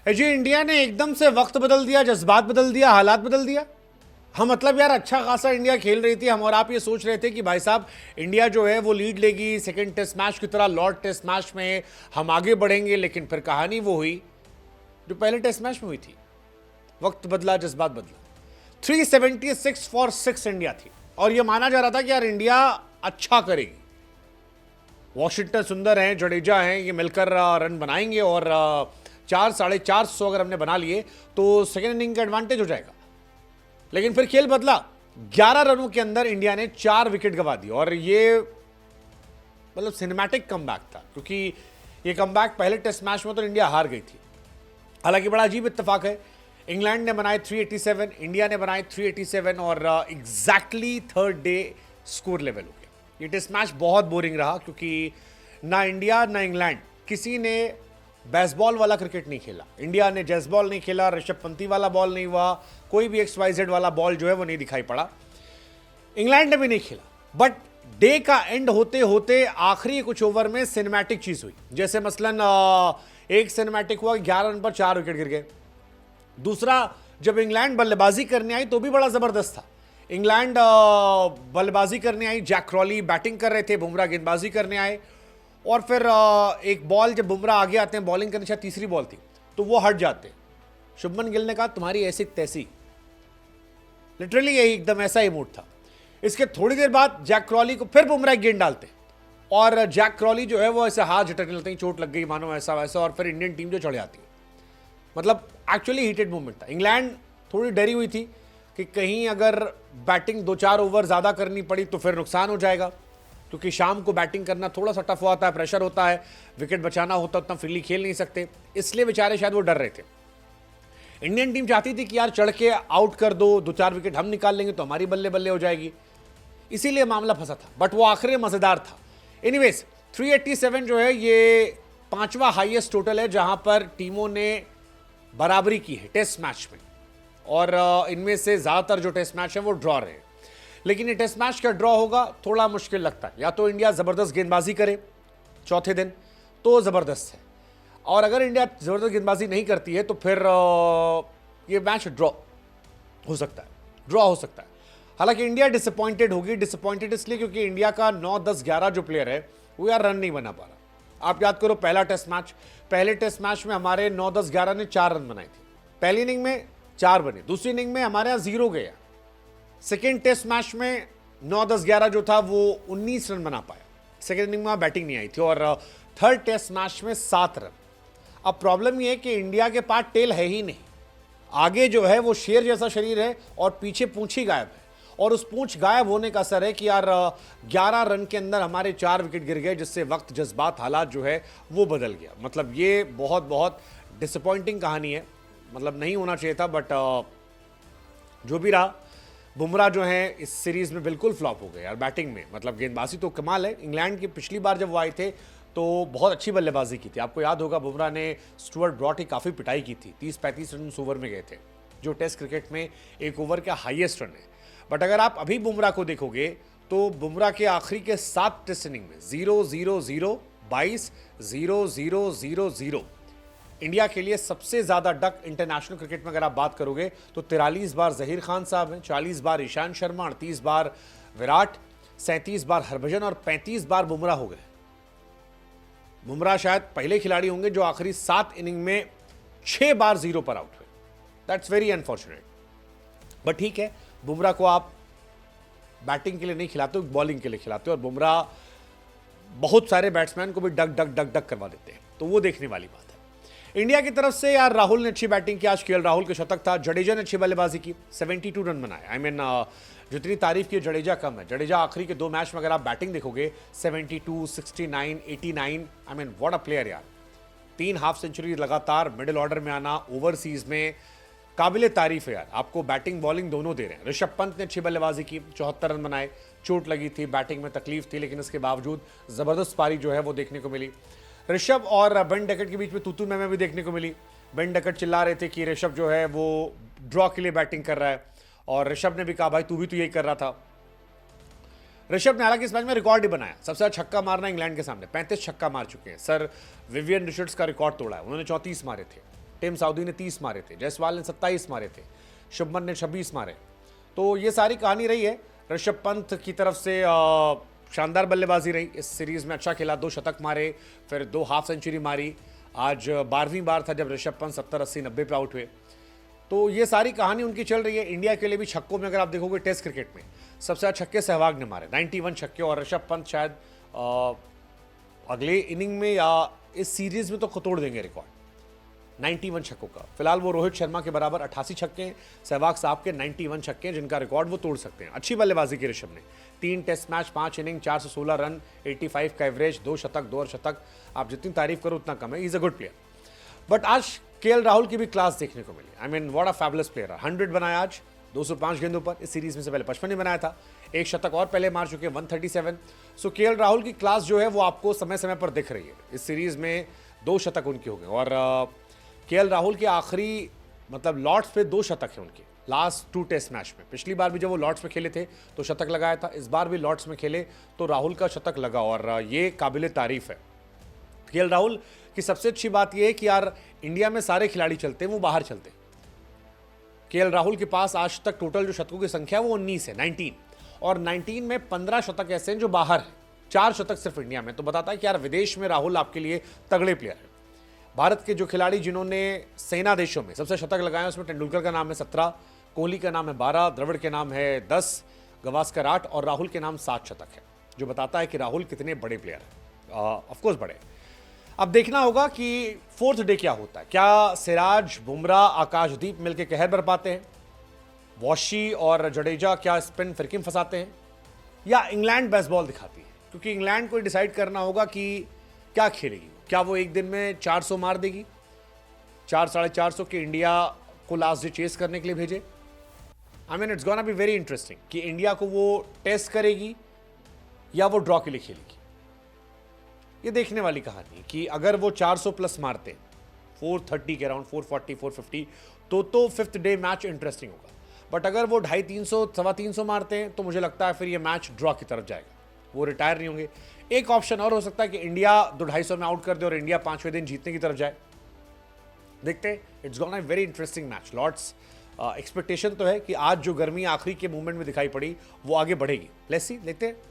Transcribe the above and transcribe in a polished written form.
जी India ने एकदम से वक्त बदल दिया, जज्बात बदल दिया, हालात बदल दिया। हम मतलब यार अच्छा खासा इंडिया खेल रही थी, हम और आप ये सोच रहे थे कि भाई साहब इंडिया जो है वो लीड लेगी सेकंड टेस्ट मैच की तरह, लॉर्ड टेस्ट मैच में हम आगे बढ़ेंगे। लेकिन फिर कहानी वो हुई जो पहले टेस्ट मैच में हुई थी। वक्त बदला, जज्बात बदला। 376 फॉर 6 इंडिया थी और ये माना जा रहा था कि यार इंडिया अच्छा करेगी। वॉशिंगटन सुंदर हैं, जडेजा हैं, ये मिलकर रन बनाएंगे और 400-450 अगर हमने बना लिए तो सेकेंड इनिंग का एडवांटेज हो जाएगा। लेकिन फिर खेल बदला। 11 रनों के अंदर इंडिया ने 4 विकेट गंवा दी और ये मतलब सिनेमैटिक कमबैक था, क्योंकि ये कमबैक पहले टेस्ट मैच में तो इंडिया हार गई थी। हालांकि बड़ा अजीब इत्तेफाक है, इंग्लैंड ने बनाए 387, इंडिया ने बनाए 387 और exactly third day score level हो गया। ये टेस्ट मैच बहुत बोरिंग रहा क्योंकि ना इंडिया ना इंग्लैंड किसी ने बेसबॉल वाला क्रिकेट नहीं खेला। इंडिया ने जैसबॉल नहीं खेला, ऋषभ पंती वाला बॉल नहीं हुआ, कोई भी XYZ वाला बॉल जो है वो नहीं दिखाई पड़ा। इंग्लैंड ने भी नहीं खेला। बट डे का एंड होते होते आखिरी कुछ ओवर में सिनेमैटिक चीज हुई। जैसे मसलन एक सिनेमैटिक हुआ, 11 रन पर 4 विकेट गिर गए। दूसरा, जब इंग्लैंड बल्लेबाजी करने आई तो भी बड़ा जबरदस्त था। इंग्लैंड बल्लेबाजी करने आई, जैक क्रॉली बैटिंग कर रहे थे, बुमराह गेंदबाजी करने आए और फिर एक बॉल जब बुमराह आगे आते हैं बॉलिंग करने, शायद तीसरी बॉल थी, तो वो हट जाते। शुभमन गिल ने कहा तुम्हारी ऐसी तैसी, लिटरली यही एकदम ऐसा ही मूड था। इसके थोड़ी देर बाद जैक क्रॉली को फिर बुमराह गेंद डालते और जैक क्रॉली जो है वो ऐसे हाथ झटकने लगते हैं, चोट लग गई मानो ऐसा वैसा, और फिर इंडियन टीम जो चढ़ जाती है। मतलब एक्चुअली हीटेड मूवमेंट था। इंग्लैंड थोड़ी डरी हुई थी कि कहीं अगर बैटिंग 2-4 ओवर ज़्यादा करनी पड़ी तो फिर नुकसान हो जाएगा, क्योंकि शाम को बैटिंग करना थोड़ा सा टफ होता है, प्रेशर होता है, विकेट बचाना होता है, उतना फ्रीली खेल नहीं सकते। इसलिए बेचारे शायद वो डर रहे थे। इंडियन टीम चाहती थी कि यार चढ़ के आउट कर दो, 2-4 विकेट हम निकाल लेंगे तो हमारी बल्ले बल्ले हो जाएगी, इसीलिए मामला फंसा था। बट वो आखिरी मज़ेदार था। एनीवेज 387 जो है ये 5वां हाईएस्ट टोटल है जहां पर टीमों ने बराबरी की है टेस्ट मैच में, और इनमें से ज़्यादातर जो टेस्ट मैच है वो ड्रॉ रहे। लेकिन ये टेस्ट मैच का ड्रॉ होगा थोड़ा मुश्किल लगता है। या तो इंडिया ज़बरदस्त गेंदबाजी करे चौथे दिन तो ज़बरदस्त है, और अगर इंडिया ज़बरदस्त गेंदबाजी नहीं करती है तो फिर ये मैच ड्रॉ हो सकता है। हालांकि इंडिया डिसअपॉइंटेड होगी। डिसअपॉइंटेड इसलिए क्योंकि इंडिया का 9, 10, 11 जो प्लेयर है वो यार रन नहीं बना पा रहा। आप याद करो पहला टेस्ट मैच, पहले टेस्ट मैच में हमारे 9, 10, 11 ने 4 रन बनाए थे। पहली इनिंग में 4 बने, दूसरी इनिंग में हमारे यहाँ 0 गया। सेकेंड टेस्ट मैच में 9, 10, 11 जो था वो 19 रन बना पाया। सेकेंड इनिंग में बैटिंग नहीं आई थी। और थर्ड टेस्ट मैच में 7 रन। अब प्रॉब्लम यह है कि इंडिया के पास टेल है ही नहीं। आगे जो है वो शेर जैसा शरीर है और पीछे पूंछ ही गायब है, और उस पूंछ गायब होने का असर है कि यार 11 रन के अंदर हमारे 4 विकेट गिर गए, जिससे वक्त, जज्बात, हालात जो है वो बदल गया। मतलब ये बहुत बहुत डिसअपॉइंटिंग कहानी है। मतलब नहीं होना चाहिए था, बट जो भी रहा, बुमराह जो है इस सीरीज में बिल्कुल फ्लॉप हो गए यार बैटिंग में। मतलब गेंदबाजी तो कमाल है। इंग्लैंड की पिछली बार जब वो आए थे तो बहुत अच्छी बल्लेबाजी की थी। आपको याद होगा बुमराह ने स्टुअर्ट ब्रॉड की काफ़ी पिटाई की थी। 30-35 रन ओवर में गए थे, जो टेस्ट क्रिकेट में एक ओवर का हाईएस्ट रन है। बट अगर आप अभी बुमराह को देखोगे तो बुमराह के आखिरी के 7 टेस्ट इनिंग में 0-0-0, 22, 0-0-0-0। इंडिया के लिए सबसे ज़्यादा डक इंटरनेशनल क्रिकेट में अगर आप बात करोगे तो 43 बार जहीर खान साहब हैं, 40 बार ईशांत शर्मा, 38 बार विराट, 37 बार हरभजन और 35 बार बुमराह हो गए। बुमराह शायद पहले खिलाड़ी होंगे जो आखिरी 7 इनिंग में 6 बार 0 पर आउट हुए। That's very unfortunate. बट ठीक है, बुमराह को आप बैटिंग के लिए नहीं खिलाते हो, बॉलिंग के लिए खिलाते हो, और बुमराह बहुत सारे बैट्समैन को भी डक डक डक डक करवा देते हैं, तो वो देखने वाली बात है। इंडिया की तरफ से यार राहुल ने अच्छी बैटिंग की। आज केएल राहुल के शतक था। जडेजा ने अच्छी बल्लेबाजी की, 72 रन बनाए। आई मीन जितनी तारीफ की जडेजा कम है। जडेजा आखिरी के 2 मैच में अगर आप बैटिंग देखोगे 72, 69, 89, आई मीन व्हाट अ प्लेयर यार। 3 हाफ सेंचुरी लगातार, मिडिल ऑर्डर में आना, ओवरसीज में, काबिले तारीफ है यार। आपको बैटिंग बॉलिंग दोनों दे रहे हैं। ऋषभ पंत ने अच्छी बल्लेबाजी की, 74 रन बनाए। चोट लगी थी, बैटिंग में तकलीफ थी, लेकिन इसके बावजूद जबरदस्त पारी जो है वो देखने को मिली। ऋषभ और बेन डकट के बीच में तू मैं भी देखने को मिली। बेन डकट चिल्ला रहे थे कि ऋषभ जो है वो ड्रॉ के लिए बैटिंग कर रहा है, और ऋषभ ने भी कहा भाई तू भी तो यही कर रहा था। ऋषभ ने हालांकि इस मैच में रिकॉर्ड ही बनाया, सबसे ज्यादा छक्का मारना इंग्लैंड के सामने, 35 छक्का मार चुके हैं। सर विवियन रिचर्ड्स का रिकॉर्ड तोड़ा है, उन्होंने 34 मारे थे। टिम साउदी ने 30 मारे थे, जायसवाल ने 27 मारे थे, शुभमन ने 26 मारे। तो ये सारी कहानी रही है। ऋषभ पंत की तरफ से शानदार बल्लेबाजी रही इस सीरीज में, अच्छा खेला, 2 शतक मारे, फिर 2 हाफ सेंचुरी मारी। आज 12वीं बार था जब ऋषभ पंत 70, 80, 90 पे आउट हुए। तो ये सारी कहानी उनकी चल रही है। इंडिया के लिए भी छक्कों में अगर आप देखोगे टेस्ट क्रिकेट में सबसे ज्यादा छक्के सहवाग ने मारे, 91 छक्के, और ऋषभ पंत शायद अगले इनिंग में या इस सीरीज में तो तोड़ देंगे रिकॉर्ड 91 छक्कों का। फिलहाल वो रोहित शर्मा के बराबर 88 छक्के हैं, सहवाग साहब के 91 छक्के हैं, जिनका रिकॉर्ड वो तोड़ सकते हैं। अच्छी बल्लेबाजी की ऋषभ ने, 3 टेस्ट मैच, 5 इनिंग, 416 रन, 85 का एवरेज, 2 शतक, 2 अर्धशतक। आप जितनी तारीफ करो उतना कम है। Is a good player. But आज केएल राहुल की भी क्लास देखने को मिली। I mean what a fabulous player. 100 बनाया आज 205 गेंदों पर। इस सीरीज में से पहले 55 बनाया था, 1 शतक और पहले मार चुके, 137। सो केएल राहुल की क्लास जो है वो आपको समय समय पर दिख रही है। इस सीरीज में 2 शतक उनके हो गए, और केएल राहुल के आखिरी मतलब लॉर्ड्स पे 2 शतक है उनके लास्ट 2 टेस्ट मैच में। पिछली बार भी जब वो लॉर्ड्स में खेले थे तो शतक लगाया था, इस बार भी लॉर्ड्स में खेले तो राहुल का शतक लगा, और ये काबिल तारीफ है। केएल राहुल की सबसे अच्छी बात यह है कि यार इंडिया में सारे खिलाड़ी चलते हैं, वो बाहर चलते हैं। केएल राहुल के पास आज तक टोटल जो शतकों की संख्या है वो 19 है, 19, और 19 में 15 शतक ऐसे हैं जो बाहर है, 4 शतक सिर्फ इंडिया में। तो बताता है कि यार विदेश में राहुल आपके लिए तगड़े प्लेयर है। भारत के जो खिलाड़ी जिन्होंने सेना देशों में सबसे शतक लगाए उसमें तेंदुलकर का नाम है 17, कोहली का नाम है 12, द्रविड़ के नाम है 10, गवास्कर 8, और राहुल के नाम 7 शतक है, जो बताता है कि राहुल कितने बड़े प्लेयर हैं। ऑफकोर्स बड़े। अब देखना होगा कि 4th डे क्या होता है। क्या सिराज, बुमराह, आकाशदीप मिलकर कहर बरपाते हैं, वॉशी और जडेजा क्या स्पिन फिरकिम फंसाते हैं, या इंग्लैंड बेसबॉल दिखाती है? क्योंकि इंग्लैंड को डिसाइड करना होगा कि क्या खेलेगी। क्या वो एक दिन में 400 मार देगी, 400, 450 के इंडिया को लास्ट डे चेस करने के लिए भेजे? I mean it's gonna be very interesting कि इंडिया को वो टेस्ट करेगी या वो ड्रॉ के लिए खेलेगी। ये देखने वाली कहानी कि अगर वो 400 प्लस मारते हैं 430 के अराउंड, 440, 450, तो 5th डे मैच इंटरेस्टिंग होगा। बट अगर वो 250, 350 मारते हैं तो मुझे लगता है फिर ये मैच ड्रॉ की तरफ जाएगा, वो रिटायर नहीं होंगे। एक ऑप्शन और हो सकता है कि इंडिया 250 में आउट कर दे और इंडिया 5वें दिन जीतने की तरफ जाए। देखते हैं, it's gonna very interesting match. Lord's expectation तो है कि आज जो गर्मी आखिरी के मूवमेंट में दिखाई पड़ी वो आगे बढ़ेगी। लेट्स सी, देखते हैं।